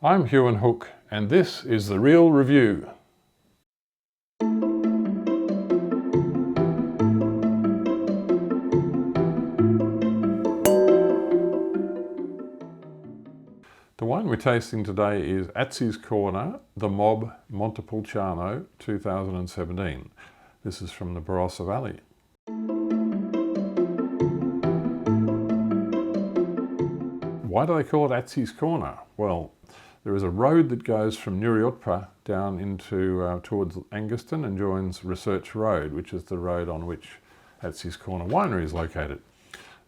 I'm Huon Hooke, and this is The Real Review. The wine we're tasting today is Atze's Corner, the Mob Montepulciano 2017. This is from the Barossa Valley. Why do they call it Atze's Corner? Well, there is a road that goes from Nuriotpa down into towards Anguston and joins Research Road, which is the road on which Atze's Corner Winery is located.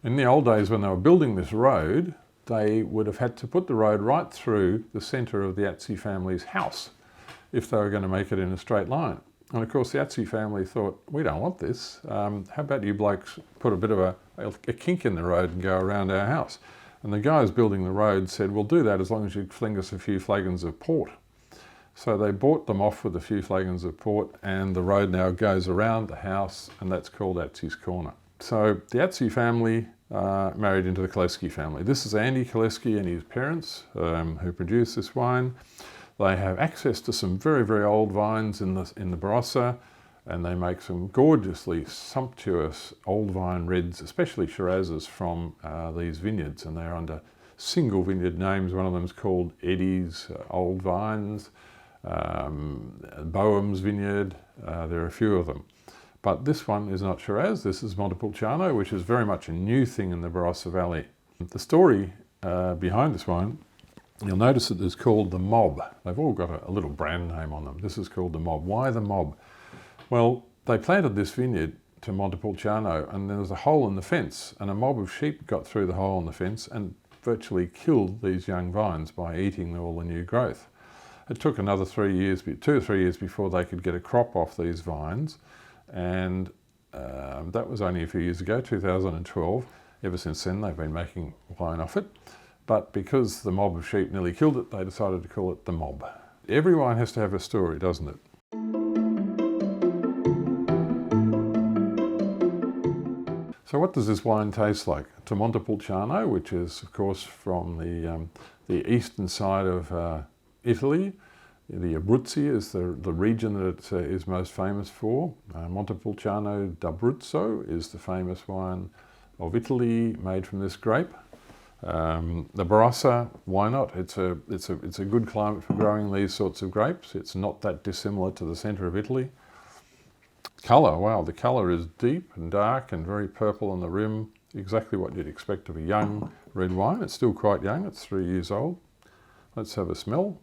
In the old days when they were building this road, they would have had to put the road right through the centre of the Atze family's house if they were going to make it in a straight line. And of course the Atze family thought, we don't want this. How about you blokes put a bit of a kink in the road and go around our house? And the guys building the road said, we'll do that as long as you fling us a few flagons of port. So they bought them off with a few flagons of port, and the road now goes around the house, and that's called Atze's Corner. So the Atze family married into the Koleski family. This is Andy Koleski and his parents who produce this wine. They have access to some very, very old vines in the Barossa, and they make some gorgeously sumptuous old vine reds, especially Shirazes from these vineyards, and they're under single vineyard names. One of them is called Eddie's Old Vines, Boehm's Vineyard. There are a few of them. But this one is not Shiraz, this is Montepulciano, which is very much a new thing in the Barossa Valley. The story behind this wine, you'll notice that it's called the Mob. They've all got a little brand name on them. This is called the Mob. Why the Mob? Well, they planted this vineyard to Montepulciano, and there was a hole in the fence, and a mob of sheep got through the hole in the fence and virtually killed these young vines by eating all the new growth. It took another 2 or 3 years before they could get a crop off these vines, and that was only a few years ago, 2012. Ever since then they've been making wine off it, but because the mob of sheep nearly killed it, they decided to call it the Mob. Every wine has to have a story, doesn't it? So what does this wine taste like? It's a Montepulciano, which is of course from the eastern side of Italy. The Abruzzi is the region that it is most famous for. Montepulciano d'Abruzzo is the famous wine of Italy made from this grape. The Barossa, why not? It's a good climate for growing these sorts of grapes. It's not that dissimilar to the centre of Italy. Colour, wow, the colour is deep and dark and very purple on the rim. Exactly what you'd expect of a young red wine. It's still quite young, it's 3 years old. Let's have a smell.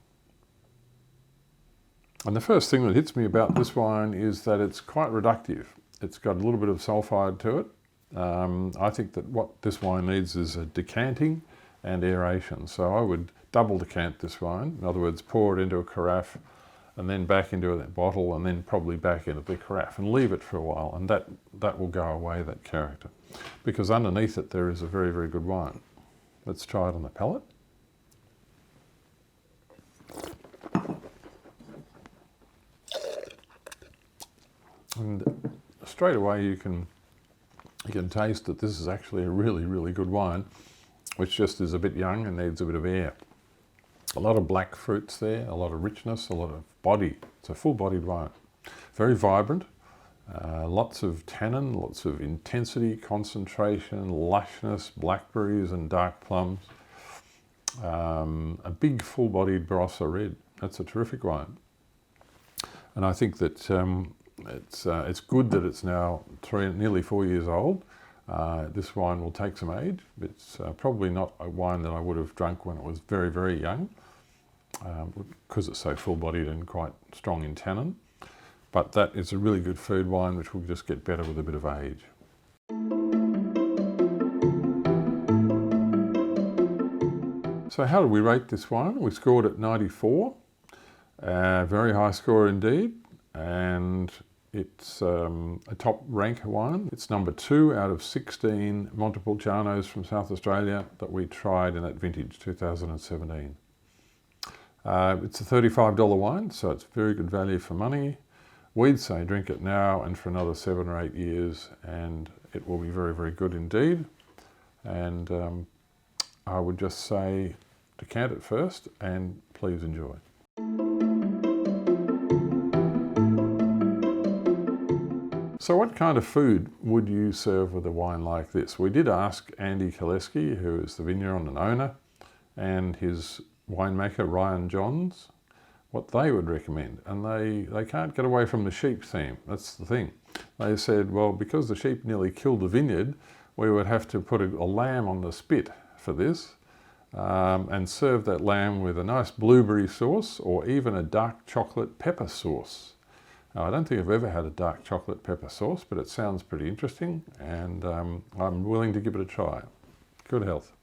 And the first thing that hits me about this wine is that it's quite reductive. It's got a little bit of sulphide to it. I think that what this wine needs is a decanting and aeration. So I would double decant this wine. In other words, pour it into a carafe and then back into a bottle and then probably back into the carafe and leave it for a while, and that will go away, that character. Because underneath it there is a very, very good wine. Let's try it on the palate. And straight away you can taste that this is actually a really, really good wine, which just is a bit young and needs a bit of air. A lot of black fruits there, a lot of richness, a lot of body. It's a full-bodied wine. Very vibrant, lots of tannin, lots of intensity, concentration, lushness, blackberries and dark plums. A big full-bodied Barossa red. That's a terrific wine. And I think that it's good that it's now nearly 4 years old. This wine will take some age. It's probably not a wine that I would have drunk when it was very, very young, because it's so full-bodied and quite strong in tannin. But that is a really good food wine which will just get better with a bit of age. So how did we rate this wine? We scored at 94. Very high score indeed. And it's a top rank wine. It's number 2 out of 16 Montepulcianos from South Australia that we tried in that vintage, 2017. It's a $35 wine, so it's very good value for money. We'd say drink it now and for another 7 or 8 years, and it will be very, very good indeed. And I would just say decant it first and Please enjoy. So what kind of food would you serve with a wine like this? We did ask Andy Koleski, who is the vigneron and owner, and his winemaker Ryan Johns, what they would recommend. And they can't get away from the sheep theme. That's the thing. They said, well, because the sheep nearly killed the vineyard, we would have to put a lamb on the spit for this and serve that lamb with a nice blueberry sauce or even a dark chocolate pepper sauce. Now, I don't think I've ever had a dark chocolate pepper sauce, but it sounds pretty interesting, and I'm willing to give it a try. Good health.